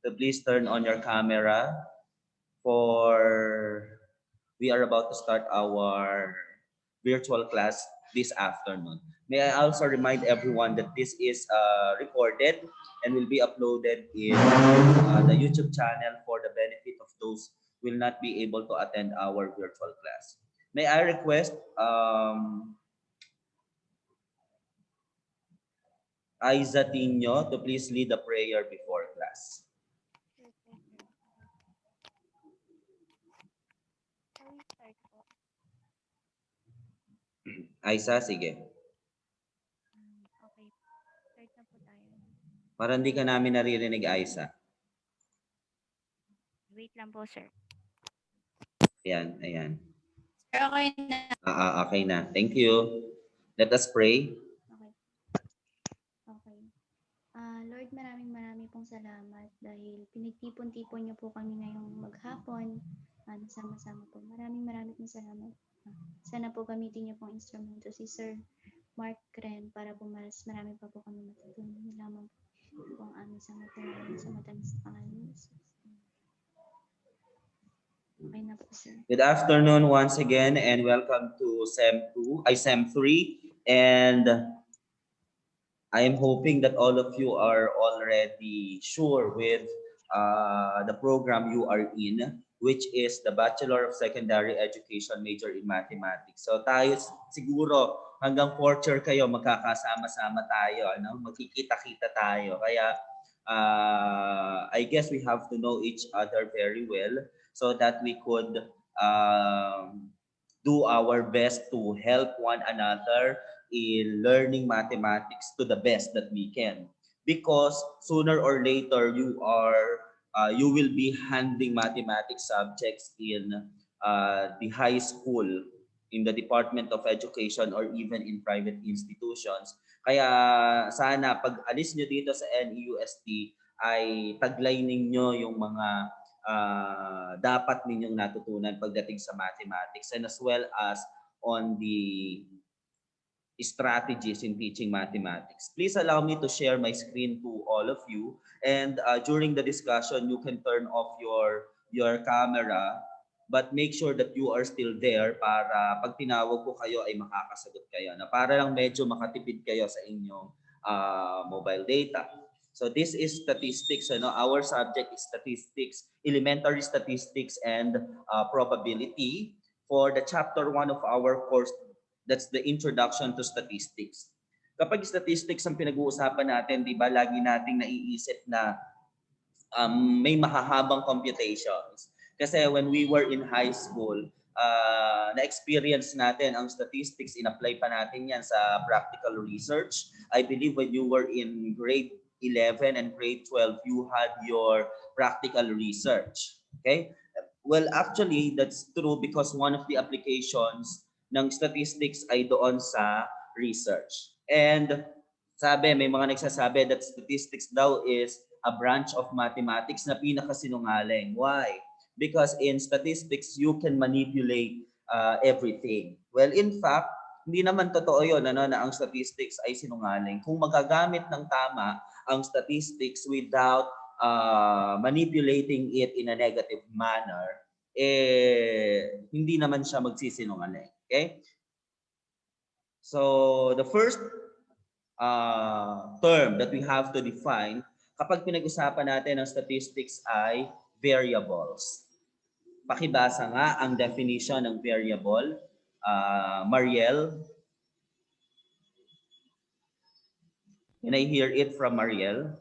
to please turn on your camera for we are about to start our virtual class this afternoon. May I also remind everyone that this is recorded and will be uploaded in the YouTube channel for the benefit of those who will not be able to attend our virtual class. May I request Aiza Tino to please lead the prayer before class. Aiza, sige. Okay, start na po tayo. Para hindi ka namin naririnig, Aiza. Wait lang po, sir. Ayan, ayan. Sir, okay na. Okay na. Thank you. Let us pray. Okay. Okay. Lord, maraming pong salamat dahil pinagtipon-tipon niyo po kami ngayong maghapon. Sama-sama po. Maraming pong salamat. Sana po gamitin niyo pong instrumento si Sir Mark Cren para po mas marami pa po kami matutunan. Lamang po ang aming samatanan sa matamis na pangalan ni Jesus. Okay na po, sir. Good afternoon once again and welcome to SEM 3. And I am hoping that all of you are already sure with the program you are in, which is the Bachelor of Secondary Education major in Mathematics. So tayo siguro hanggang 4th year kayo magkakasama-sama tayo, ano? Magkikita-kita tayo. Kaya I guess we have to know each other very well so that we could do our best to help one another in learning mathematics to the best that we can. Because sooner or later you will be handling mathematics subjects in the high school, in the Department of Education, or even in private institutions. Kaya sana pag alis nyo dito sa NEUST ay taglay ninyo yung mga dapat ninyong natutunan pagdating sa mathematics, and as well as on the strategies in teaching mathematics. Please allow me to share my screen to all of you, and during the discussion you can turn off your camera, but make sure that you are still there para pag tinawag ko kayo ay makakasagot kayo, na para lang medyo makatipid kayo sa inyong mobile data. So this is statistics. Our subject is statistics, elementary statistics and probability for the chapter 1 of our course. That's the introduction to statistics. Kapag statistics ang pinag-uusapan natin, di ba, lagi nating naiisip na may mahahabang computations. Kasi when we were in high school, na-experience natin ang statistics, in-apply pa natin yan sa practical research. I believe when you were in grade 11 and grade 12, you had your practical research. Okay? Well, actually, that's true because one of the applications ng statistics ay doon sa research. And may mga nagsasabi that statistics daw is a branch of mathematics na pinakasinungaling. Why? Because in statistics, you can manipulate everything. Well, in fact, hindi naman totoo yun na ang statistics ay sinungaling. Kung magagamit ng tama ang statistics without manipulating it in a negative manner, hindi naman siya magsisinungaling. Okay? So, the first term that we have to define kapag pinag-usapan natin ang statistics ay variables. Pakibasa nga ang definition ng variable. Mariel? Can I hear it from Mariel?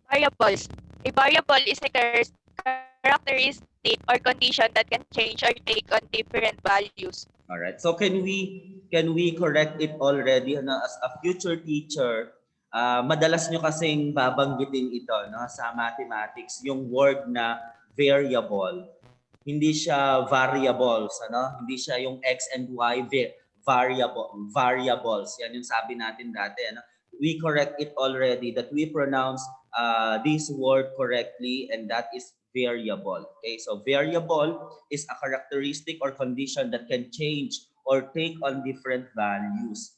Variables. A variable is a characteristic or condition that can change or take on different values. All right. So can we correct it already as a future teacher? Madalas nyo kasing babanggitin ito sa mathematics, yung word na variable. Hindi siya variables, Hindi siya yung x and y variables. Yan yung sabi natin dati, We correct it already that we pronounce this word correctly, and that is variable. Okay, so variable is a characteristic or condition that can change or take on different values.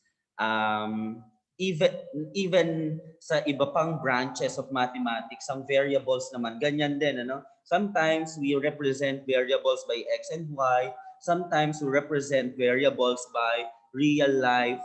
even even sa iba pang branches of mathematics, ang variables naman ganyan din, ano? Sometimes we represent variables by x and y, sometimes we represent variables by real life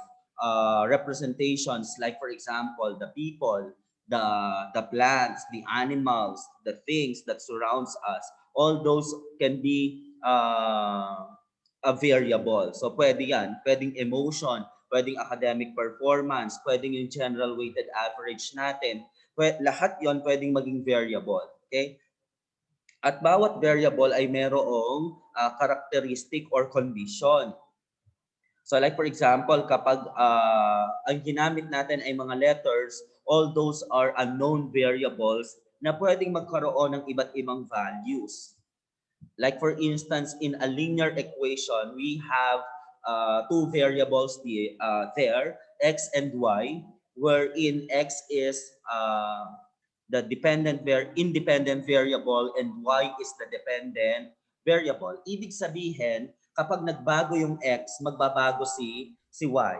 representations, like for example the people, the plants, the animals, the things that surrounds us. All those can be a variable. So pwede yan, pwedeng emotion, pwedeng academic performance, pwedeng yung general weighted average natin. Lahat yon pwedeng maging variable. Okay? At bawat variable ay merong characteristic or condition. So like for example, kapag ang ginamit natin ay mga letters, all those are unknown variables na pwedeng magkaroon ng iba't ibang values. Like for instance, in a linear equation, we have two variables there, x and y, wherein x is the independent variable and y is the dependent variable. Ibig sabihin, kapag nagbago yung x, magbabago si y.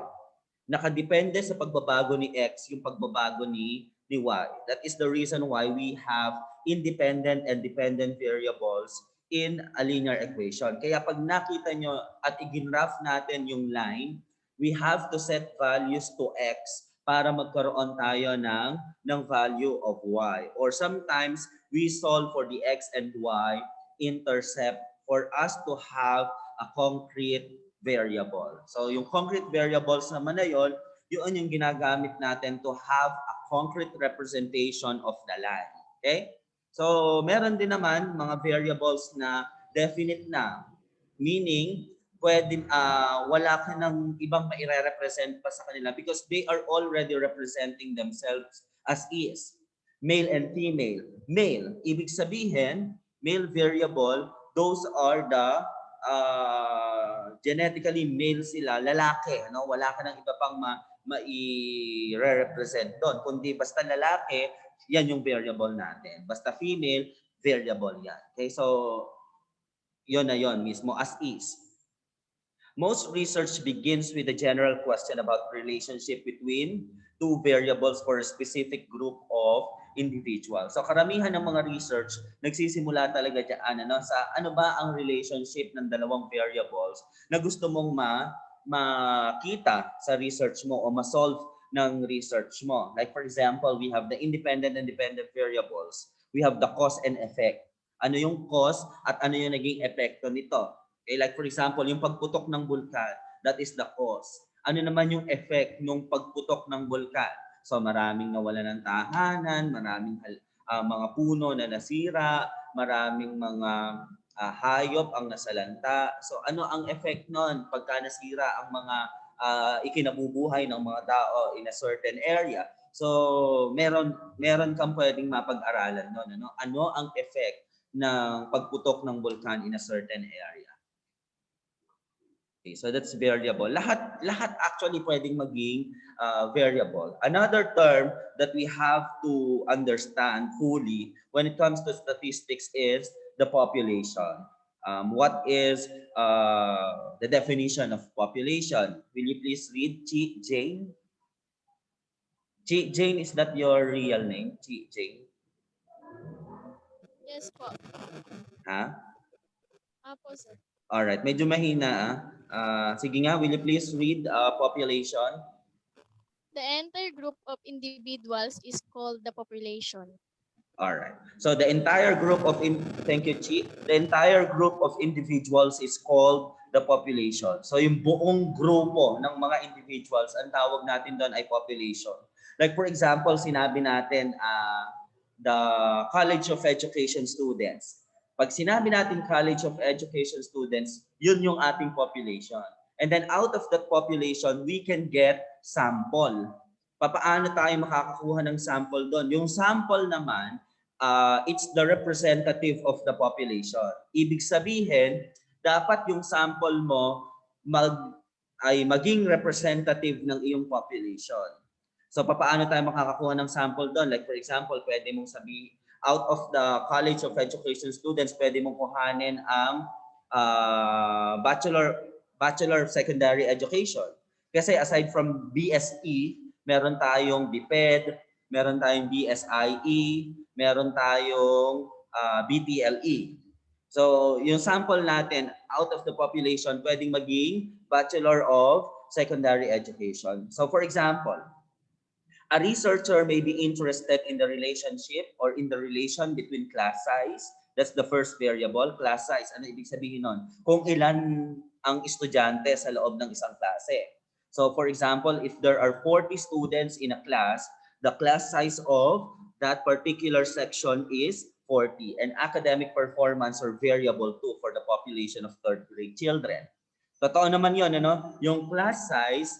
Nakadepende sa pagbabago ni x yung pagbabago ni y. That is the reason why we have independent and dependent variables in a linear equation. Kaya pag nakita nyo at i-graph natin yung line, we have to set values to x para magkaroon tayo ng value of y. Or sometimes, we solve for the x and y intercept for us to have a concrete variable. So yung concrete variables naman na yun yung ginagamit natin to have a concrete representation of the line. Okay? So meron din naman mga variables na definite na. Meaning, wala ka ng ibang maire-represent pa sa kanila because they are already representing themselves as is. Male and female. Male, ibig sabihin, male variable, those are the genetically male sila, lalaki, no? Wala ka ng iba pang mai-represent doon. Kundi basta lalaki, yan yung variable natin. Basta female, variable yan. Okay, so yun na yun mismo as is. Most research begins with a general question about relationship between two variables for a specific group of individuals. So karamihan ng mga research nagsisimula talaga diyan sa ano ba ang relationship ng dalawang variables na gusto mong makita sa research mo o ma-solve ng research mo. Like for example, we have the independent and dependent variables. We have the cause and effect. Ano yung cause at ano yung naging epekto nito? Okay, like for example, yung pagputok ng bulkan, that is the cause. Ano naman yung effect ng pagputok ng bulkan? So maraming nawalan ng tahanan, maraming mga puno na nasira, maraming mga hayop ang nasalanta. So ano ang effect nun pagka nasira ang mga ikinabubuhay ng mga tao in a certain area? So meron kang pwedeng mapag-aralan nun. Ano ang effect ng pagputok ng bulkan in a certain area? Okay, so that's variable. Lahat actually pwedeng maging variable. Another term that we have to understand fully when it comes to statistics is the population. What is the definition of population? Will you please read, Jane? Jane, is that your real name? Jane? Yes po. Ha? Apo, sir. Alright, medyo mahina. Sige nga, will you please read population? The entire group of individuals is called the population. Alright. So the entire group of thank you, Chi. The entire group of individuals is called the population. So yung buong grupo ng mga individuals, ang tawag natin doon ay population. Like for example, sinabi natin the College of Education students. Pag sinabi natin College of Education students, yun yung ating population. And then out of that population, we can get sample. Paano tayo makakakuha ng sample doon? Yung sample naman, it's the representative of the population. Ibig sabihin, dapat yung sample mo ay maging representative ng iyong population. So paano tayo makakakuha ng sample doon? Like for example, pwede mong sabihin, out of the College of Education students, pwede mong kuhanin ang Bachelor of Secondary Education. Kasi aside from BSE, meron tayong BPED, meron tayong BSIE, meron tayong BTLE. So, yung sample natin out of the population pwedeng maging Bachelor of Secondary Education. So, for example, a researcher may be interested in the relationship or in the relation between class size. That's the first variable, class size. Ano ibig sabihin nun? Kung ilan ang estudyante sa loob ng isang klase. So, for example, if there are 40 students in a class, the class size of that particular section is 40. And academic performance or variable 2 for the population of third grade children. Totoo naman yun, ano? Yung class size,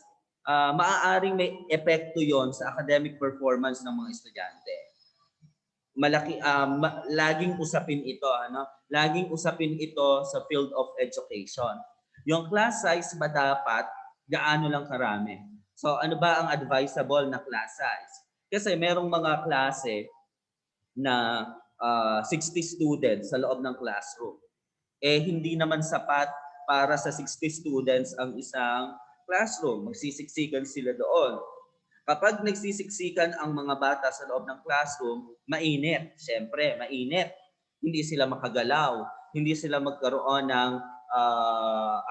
maaaring may epekto yon sa academic performance ng mga estudyante. Laging usapin ito, ano? Laging usapin ito sa field of education. Yung class size ba dapat gaano lang karami? So ano ba ang advisable na class size? Kasi merong mga klase na 60 students sa loob ng classroom. Hindi naman sapat para sa 60 students ang isang classroom. Magsisiksikan sila doon. Kapag nagsisiksikan ang mga bata sa loob ng classroom, mainit. Siyempre, mainit. Hindi sila makagalaw. Hindi sila magkaroon ng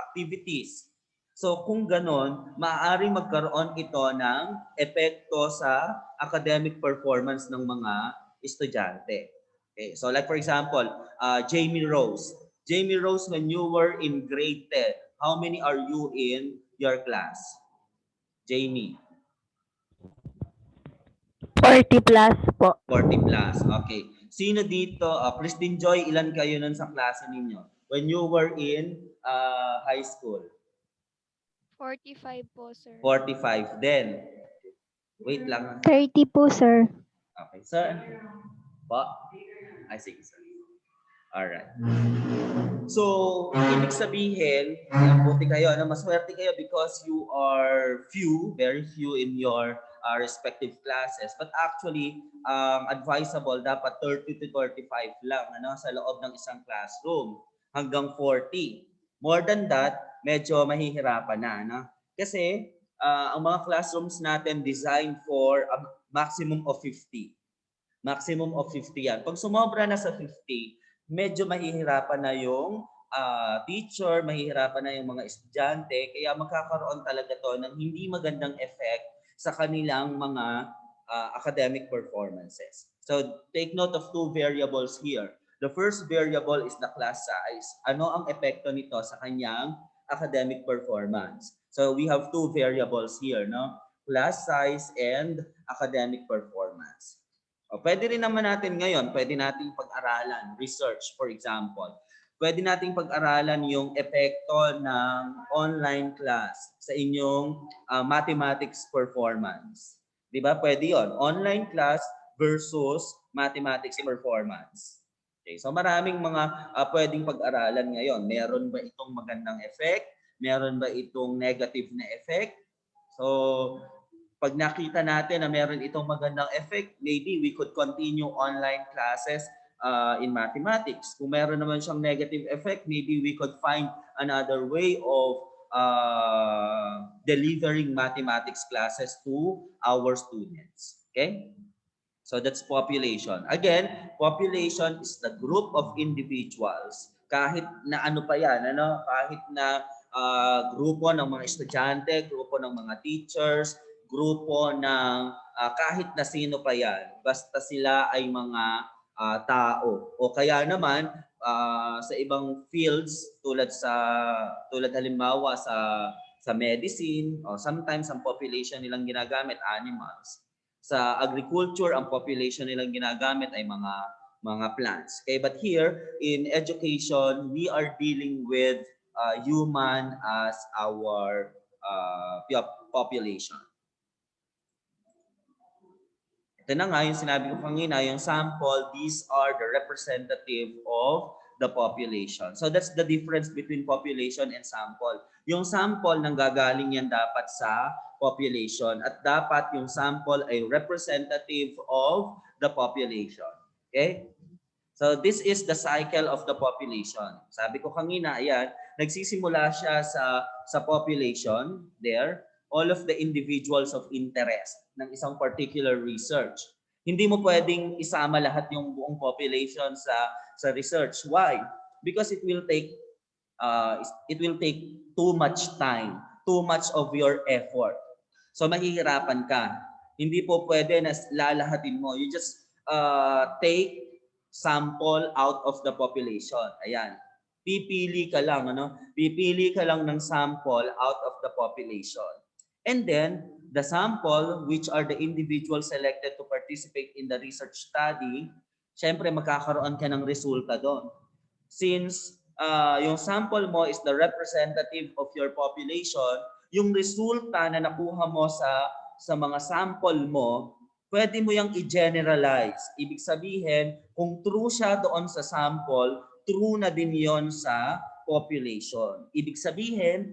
activities. So kung ganon, maaaring magkaroon ito ng epekto sa academic performance ng mga estudyante. Okay, so like for example, Jamie Rose. Jamie Rose, when you were in grade 10, how many are you in your class? Jamie? 40 plus po. 40 plus, okay. Sino dito, Christine Joy, ilan kayo nun sa klase ninyo? When you were in high school? 45 po, sir. 45 din. Wait lang. 30 po, sir. Okay, sir. Pa? Ay, sige, sir. Alright. So, ibig sabihin, buti kayo, maswerte kayo because you are few, very few in your respective classes. But actually, advisable, dapat 30 to 35 lang sa loob ng isang classroom hanggang 40. More than that, medyo mahihirapan na. Kasi, ang mga classrooms natin designed for a maximum of 50. Maximum of 50 yan. Pag sumobra na sa 50, medyo mahihirapan na yung teacher, mahihirapan na yung mga estudyante, kaya magkakaroon talaga to ng hindi magandang effect sa kanilang mga academic performances. So take note of two variables here. The first variable is the class size. Ano ang epekto nito sa kanyang academic performance? So we have two variables here, no? Class size and academic performance. Pwede rin naman natin ngayon, pwede nating pag-aralan, research for example. Pwede nating pag-aralan yung epekto ng online class sa inyong mathematics performance. Di ba? Pwede yon. Online class versus mathematics performance. Okay, so maraming mga pwedeng pag-aralan ngayon. Meron ba itong magandang effect? Meron ba itong negative na effect? So, pag nakita natin na meron itong magandang effect, maybe we could continue online classes in mathematics. Kung meron naman siyang negative effect, maybe we could find another way of delivering mathematics classes to our students. Okay? So that's population. Again, population is the group of individuals. Kahit na ano pa yan, kahit na grupo ng mga estudyante, grupo ng mga teachers, grupo ng kahit na sino pa yan, basta sila ay mga tao. O kaya naman sa ibang fields tulad halimbawa sa medicine, o sometimes ang population nilang ginagamit animals. Sa agriculture, ang population nilang ginagamit ay mga plants. Okay, but here in education, we are dealing with human as our population. Ito na nga yung sinabi ko kanina, yung sample, these are the representative of the population. So that's the difference between population and sample. Yung sample nanggagaling yan dapat sa population at dapat yung sample ay representative of the population. Okay? So this is the cycle of the population. Sabi ko kanina, ayan, nagsisimula siya sa population there. all of the individuals of interest ng isang particular research. Hindi mo pwedeng isama lahat yung buong population sa research. Why? Because it will take too much time, too much of your effort. So mahihirapan ka. Hindi po pwede na lalahatin mo. You just take sample out of the population. Ayan. Pipili ka lang, ano? Pipili ka lang ng sample out of the population. And then, the sample, which are the individuals selected to participate in the research study, syempre magkakaroon ka ng resulta doon. Since yung sample mo is the representative of your population, yung resulta na nakuha mo sa mga sample mo, pwede mo yung i-generalize. Ibig sabihin, kung true siya doon sa sample, true na din yon sa population. Ibig sabihin,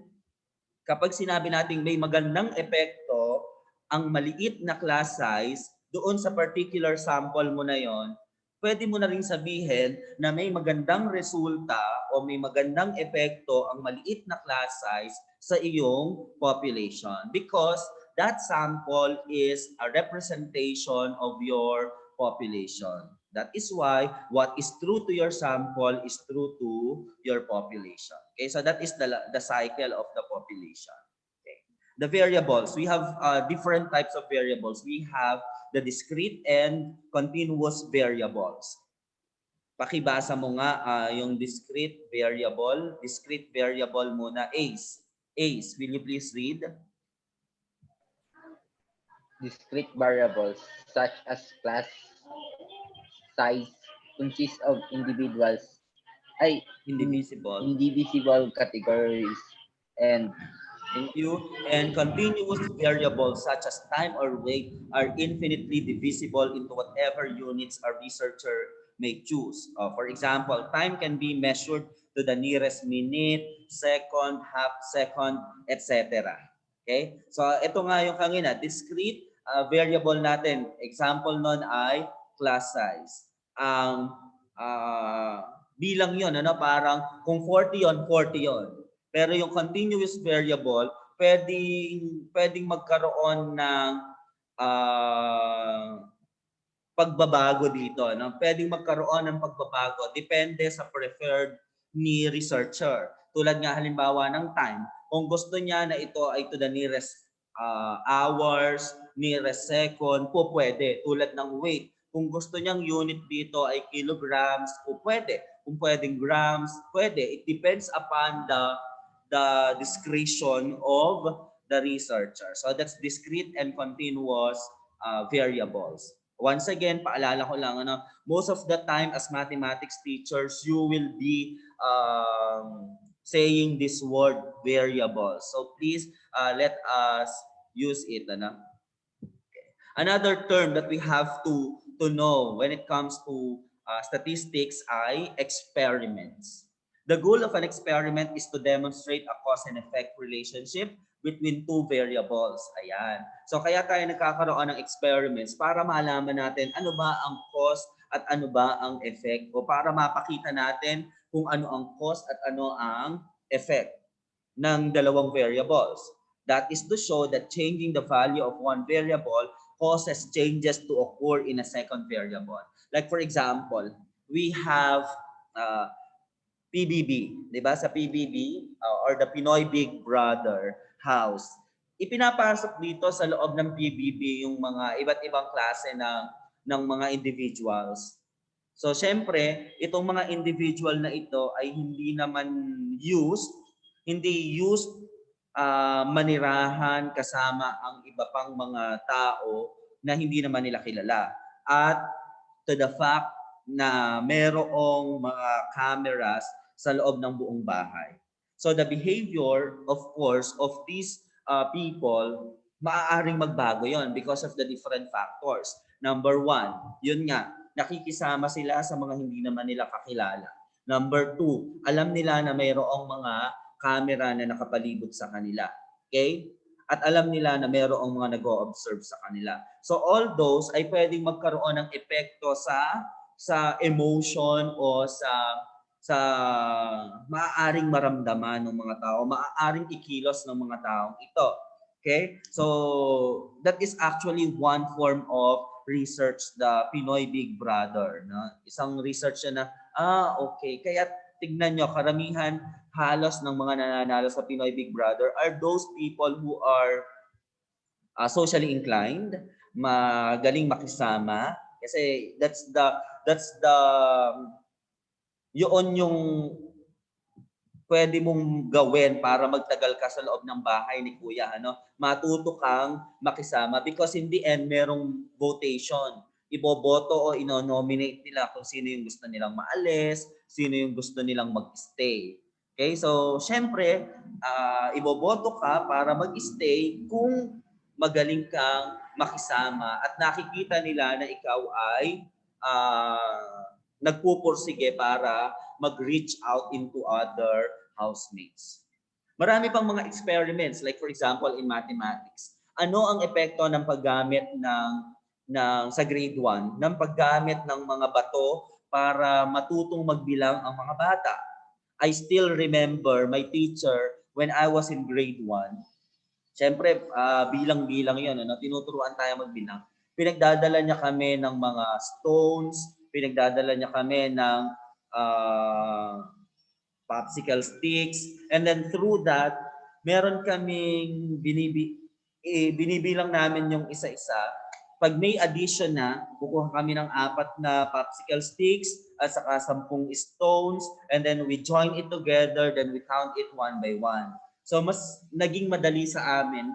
kapag sinabi natin may magandang epekto, ang maliit na class size doon sa particular sample mo na yon, pwede mo na rin sabihin na may magandang resulta o may magandang epekto ang maliit na class size sa iyong population because that sample is a representation of your population. That is why what is true to your sample is true to your population. Okay, so that is the cycle of the population. Okay. The variables, we have different types of variables. We have the discrete and continuous variables. Pakibasa mo nga yung discrete variable. Discrete variable muna, Ace. Ace, will you please read? Discrete variables such as class size consist of indivisible categories and Thank you. And continuous variables such as time or weight are infinitely divisible into whatever units a researcher may choose. For example, time can be measured to the nearest minute, second, half second, etc. Okay? So ito nga yung kanina, discrete variable natin. Example nun ay class size. Ang bilang yon, ano, parang kung 40 yon, 40 yon. Pero yung continuous variable, pwedeng magkaroon ng pagbabago dito. No? Pwedeng magkaroon ng pagbabago. Depende sa preferred ni researcher. Tulad nga halimbawa ng time. Kung gusto niya na ito ay to the nearest hours, nearest second, po pwede. Tulad ng weight. Kung gusto niyang unit dito ay kilograms, po pwede. Kung pwedeng grams, pwede. It depends upon the discretion of the researcher. So that's discrete and continuous variables. Once again, paalala ko lang, most of the time as mathematics teachers, you will be saying this word variable. So please let us use it. Okay. Another term that we have to know when it comes to statistics ay experiments. The goal of an experiment is to demonstrate a cause and effect relationship between two variables. Ayan. So kaya tayo nagkakaroon ng experiments para malaman natin ano ba ang cause at ano ba ang effect o para mapakita natin kung ano ang cause at ano ang effect ng dalawang variables. That is to show that changing the value of one variable causes changes to occur in a second variable. Like for example, we have PBB, 'di ba? Sa PBB or the Pinoy Big Brother house. Ipinapasok dito sa loob ng PBB yung mga iba't ibang klase ng mga individuals. So syempre, itong mga individual na ito ay hindi used manirahan kasama ang iba pang mga tao na hindi naman nila kilala. At to the fact na merong mga cameras sa loob ng buong bahay. So the behavior, of course, of these people, maaaring magbago yon because of the different factors. Number one, yun nga, nakikisama sila sa mga hindi naman nila kakilala. Number two, alam nila na mayroong mga camera na nakapalibot sa kanila. Okay? At alam nila na mayroong mga nag-o-observe sa kanila. So all those ay pwedeng magkaroon ng epekto sa emotion o sa maaaring maramdaman ng mga tao, maaaring ikilos ng mga taong ito. Okay? So that is actually one form of research, the Pinoy Big Brother. No? Isang research na, okay. Kaya tignan nyo, karamihan halos ng mga nananalo sa Pinoy Big Brother are those people who are socially inclined, magaling makisama, kasi that's the yun yung pwede mong gawin para magtagal ka sa loob ng bahay ni Kuya, ano? Matuto kang makisama because in the end merong votation. Iboboto o ino-nominate nila kung sino yung gusto nilang maalis, sino yung gusto nilang mag-stay. Okay? So, syempre, iboboto ka para mag-stay kung magaling kang makisama at nakikita nila na ikaw ay nagpupursige para mag-reach out into other housemates. Marami pang mga experiments, like for example in mathematics. Ano ang epekto ng paggamit sa grade 1 ng paggamit ng mga bato para matutong magbilang ang mga bata? I still remember my teacher when I was in grade 1. Siyempre, bilang-bilang yun. Ano? Tinuturuan tayo magbilang. Pinagdadala niya kami ng mga stones, pinagdadala niya kami ng popsicle sticks, and then through that, meron kaming binibilang namin yung isa-isa. Pag may addition na, kukuha kami ng 4 na popsicle sticks at saka 10 stones, and then we join it together, then we count it one by one. So mas naging madali sa amin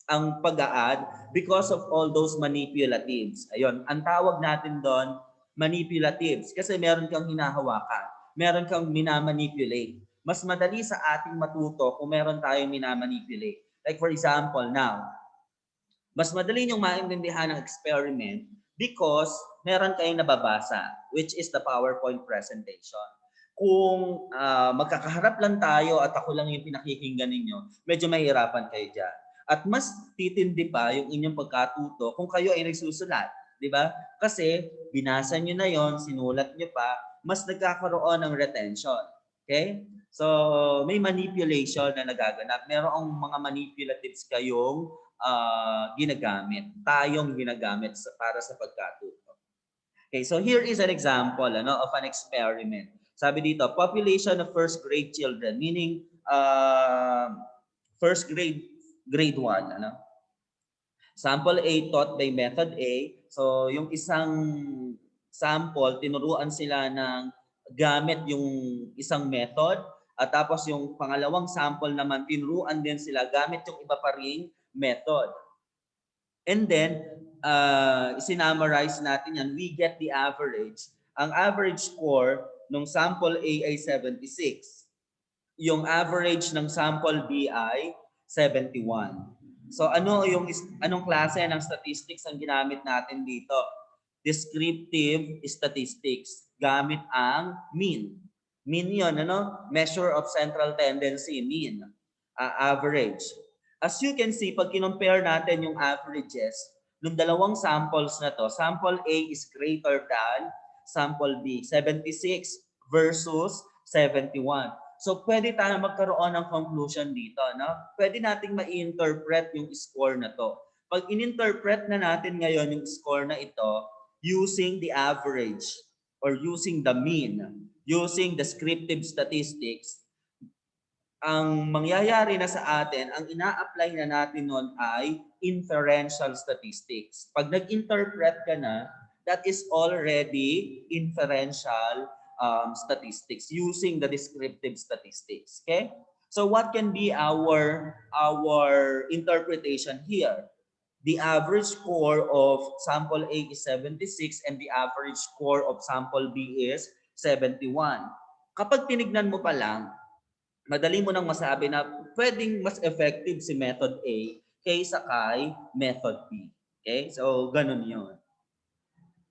ang pag-a-add because of all those manipulatives. Ayun, ang tawag natin doon, manipulatives, kasi meron kang hinahawakan, meron kang minamanipulate. Mas madali sa ating matuto kung meron tayong minamanipulate. Like for example, now, mas madali niyong maintindihan ng experiment because meron kayong nababasa, which is the PowerPoint presentation. Kung magkakaharap lang tayo at ako lang yung pinakikinggan ninyo, medyo mahirapan kayo dyan. At mas titindi pa yung inyong pagkatuto kung kayo ay nagsusulat. Di ba? Kasi binasa nyo na yon, sinulat nyo pa, mas nagkakaroon ng retention. Okay? So, may manipulation na nagaganap. Merong mga manipulatives kayong ginagamit. Tayong ginagamit para sa pagkatuto. Okay, so here is an example of an experiment. Sabi dito, population of first grade children, meaning first grade 1. Sample A taught by method A. So, yung isang sample, tinuruan sila ng gamit yung isang method. At tapos yung pangalawang sample naman, tinuruan din sila gamit yung iba pa ring method. And then, isinummarize natin yan. We get the average. Ang average score ng sample A ay 76. Yung average ng sample B ay 71. So anong klase ng statistics ang ginamit natin dito? Descriptive statistics. Gamit ang mean. Mean yun, measure of central tendency, mean. Average. As you can see, pag kinompare natin yung averages ng dalawang samples na to, sample A is greater than sample B. 76 versus 71. So, pwede tayo magkaroon ng conclusion dito. No? Pwede nating ma-interpret yung score na to. Pag in-interpret na natin ngayon yung score na ito using the average or using the mean, using descriptive statistics, ang mangyayari na sa atin, ang ina-apply na natin nun ay inferential statistics. Pag nag-interpret ka na, that is already inferential statistics using the descriptive statistics. Okay? So what can be our interpretation here? The average score of sample A is 76 and the average score of sample B is 71. Kapag tinignan mo pa lang, madali mo nang masabi na pwedeng mas effective si method A kaysa kay method B. Okay? So, ganun yun.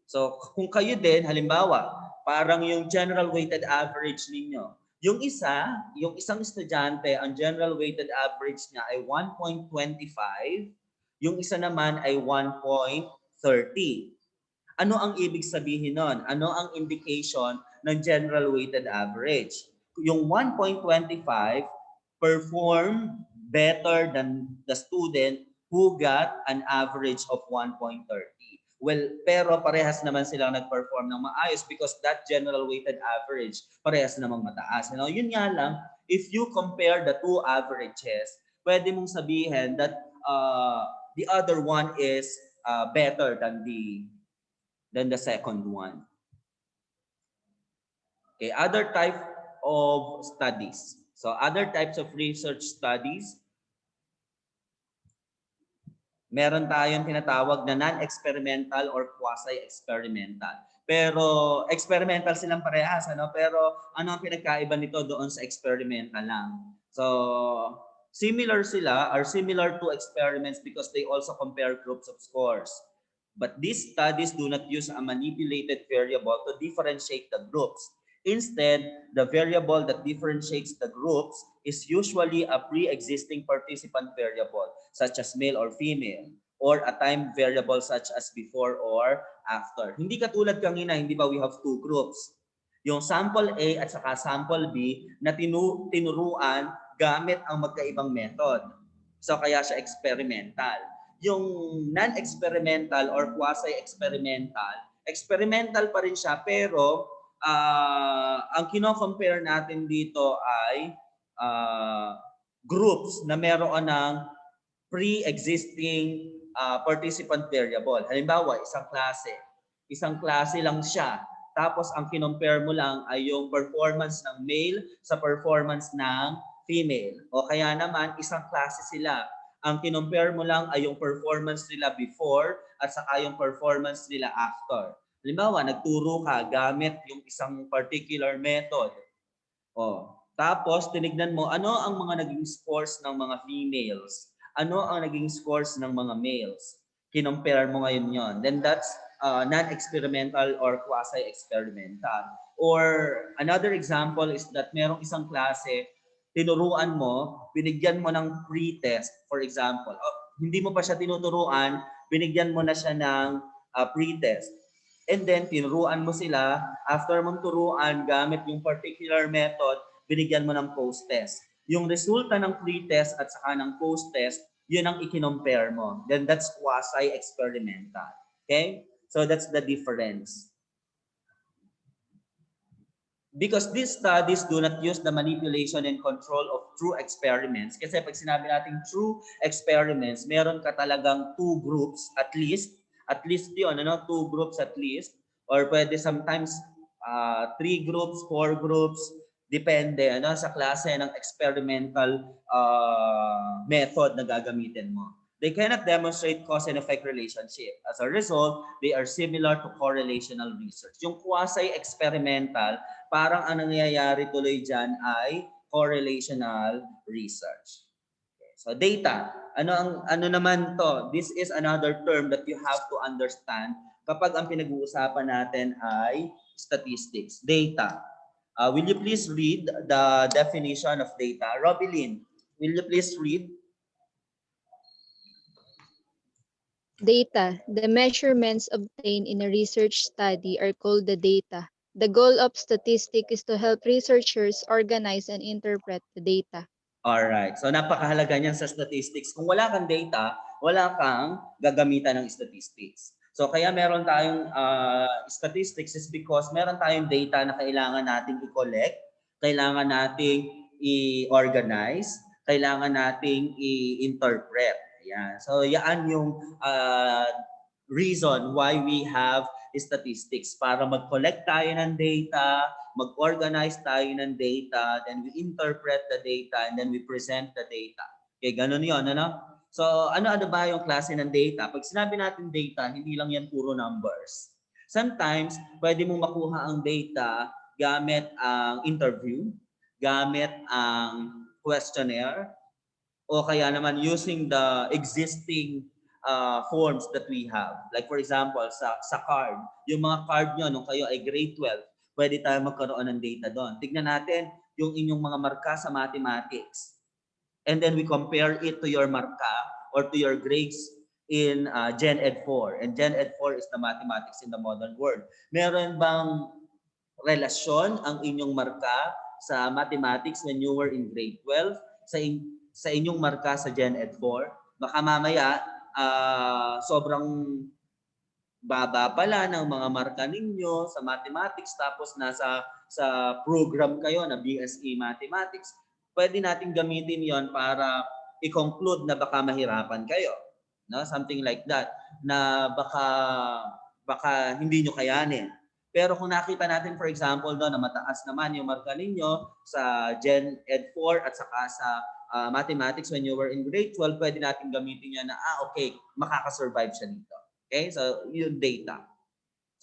So, kung kayo din, halimbawa, parang yung general weighted average ninyo, yung isang estudyante, ang general weighted average niya ay 1.25, yung isa naman ay 1.30. Ano ang ibig sabihin nun? Ano ang indication ng general weighted average? Yung 1.25 perform better than the student who got an average of 1.30. Well, pero parehas naman silang nag-perform ng maayos because that general weighted average parehas namang mataas. You know, yun nga lang, if you compare the two averages, pwede mong sabihin that the other one is better than the second one. Okay, other type of studies. So other types of research studies, meron tayong tinatawag na non-experimental or quasi-experimental. Pero experimental silang parehas, ano? Pero ano ang pinagkaiba nito doon sa experimental lang? So similar sila or similar to experiments because they also compare groups of scores. But these studies do not use a manipulated variable to differentiate the groups. Instead, the variable that differentiates the groups is usually a pre-existing participant variable, such as male or female, or a time variable such as before or after. Hindi katulad kanina, hindi ba we have two groups? Yung sample A at saka sample B na tinuruan gamit ang magkaibang method. So kaya siya experimental. Yung non-experimental or quasi-experimental, experimental pa rin siya pero ang kino-compare natin dito ay groups na meron ng pre-existing participant variable. Halimbawa, isang klase lang siya. Tapos ang kinompare mo lang ay yung performance ng male sa performance ng female. O kaya naman, isang klase sila. Ang kinompare mo lang ay yung performance nila before at saka yung performance nila after. Halimbawa, nagturo ka gamit yung isang particular method. Tapos, tinignan mo, ano ang mga naging scores ng mga females? Ano ang naging scores ng mga males? Kinompare mo ngayon yon. Then that's non-experimental or quasi-experimental. Or another example is that merong isang klase, tinuruan mo, binigyan mo ng pre-test, for example. Hindi mo pa siya tinuturuan, binigyan mo na siya ng pre-test. And then, tinuruan mo sila, after mong turuan gamit yung particular method, binigyan mo ng post-test. Yung resulta ng pre-test at saka ng post-test, yun ang ikinompare mo. Then that's quasi-experimental. Okay? So that's the difference. Because these studies do not use the manipulation and control of true experiments. Kasi pag sinabi natin true experiments, meron ka talagang two groups at least yun, two groups at least, or pwede sometimes 3 groups, 4 groups, depende sa klase ng experimental method na gagamitin mo. They cannot demonstrate cause and effect relationship. As a result, they are similar to correlational research. Yung quasi-experimental, parang ang nangyayari tuloy dyan ay correlational research. So data, ano naman to? This is another term that you have to understand kapag ang pinag-uusapan natin ay statistics, data. Will you please read the definition of data? Robilyn, will you please read? Data. The measurements obtained in a research study are called the data. The goal of statistics is to help researchers organize and interpret the data. Alright, so napakahalaga niyan sa statistics. Kung wala kang data, wala kang gagamitan ng statistics. So kaya meron tayong statistics is because meron tayong data na kailangan nating i-collect, kailangan nating i-organize, kailangan nating i-interpret. Ayan. So yan yung reason why we have statistics, para mag-collect tayo ng data, mag-organize tayo ng data, then we interpret the data, and then we present the data. Okay, ganun yun, ano? So, ano ba yung klase ng data? Pag sinabi natin data, hindi lang yan puro numbers. Sometimes, pwede mong makuha ang data gamit ang interview, gamit ang questionnaire, o kaya naman using the existing forms that we have. Like for example, sa card, yung mga card nyo nung kayo ay grade 12, pwede tayo magkaroon ng data doon. Tignan natin yung inyong mga marka sa mathematics. And then we compare it to your marka or to your grades in Gen Ed 4. And Gen Ed 4 is the mathematics in the modern world. Meron bang relasyon ang inyong marka sa mathematics when you were in grade 12 sa inyong marka sa Gen Ed 4. Baka mamaya sobrang baba pala ng mga marka ninyo sa mathematics tapos nasa sa program kayo na BSE Mathematics. Pwede natin gamitin 'yon para i-conclude na baka mahirapan kayo, no? Something like that, na baka hindi nyo kayanin. Pero kung nakita natin, for example, na mataas naman yung marka ninyo sa Gen Ed 4 at saka sa mathematics when you were in grade 12, pwede natin gamitin yan na, okay, makakasurvive siya dito. Okay, so yung data.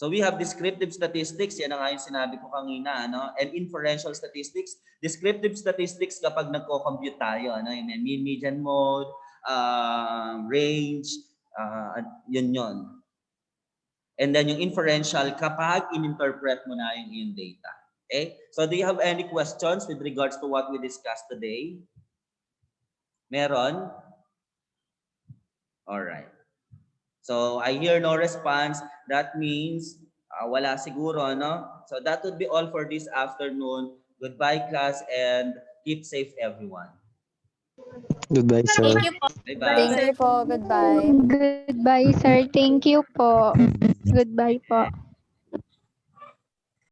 So we have descriptive statistics, yan ang nga yung sinabi ko kanina, ano? And inferential statistics. Descriptive statistics kapag nagko-compute tayo, ano? Yung mean, median mode, range, yun. And then yung inferential kapag in-interpret mo na yung data. Okay? So do you have any questions with regards to what we discussed today? Meron? All right. So I hear no response. That means wala siguro, no? So that would be all for this afternoon. Goodbye, class, and keep safe, everyone. Goodbye, sir. Thank you po. Bye-bye. Thank you po. Goodbye. Goodbye, sir. Thank you po. Goodbye po.